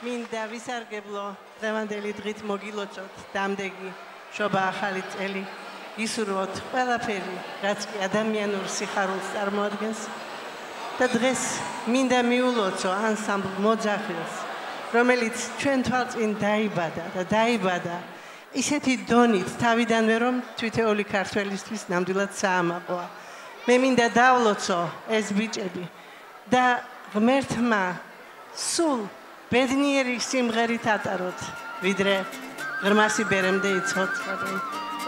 მინდა ვისარგებლო დღევანდელი დღით მოგილოცოთ დამდეგი შობა ახალი წელი ისურვოთ ყველაფერი რაც კი ადამიანურ სიხარულს წარმოადგენს და დღეს მინდა მიულოცო ანსამბლ მოძახილს რომელიც ჩვენ თვალწინ დაიბადა ისეთი დონით თავიდანვე რომ თვითეული ქართველისთვის ნამდვილად საამაყოა მე მინდა დავლოცო ეს ბიჭები და ღმერთმა სულ ბედნიერი სიმღერით ატაროთ ვიდრე ღრმა სიბერემდე იცოცხლებენ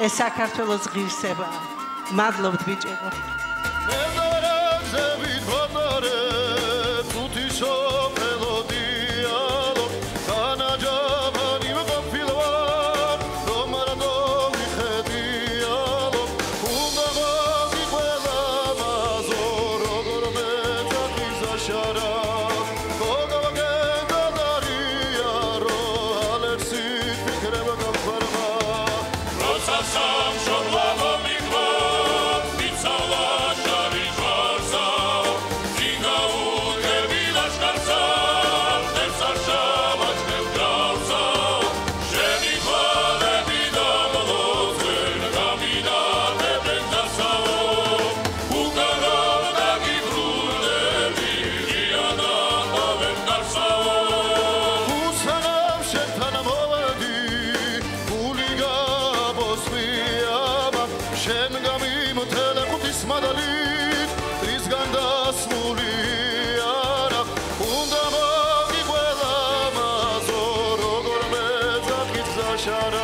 ეს საქართველოს ღირსებაა მადლობთ ბიჭებო Shut up.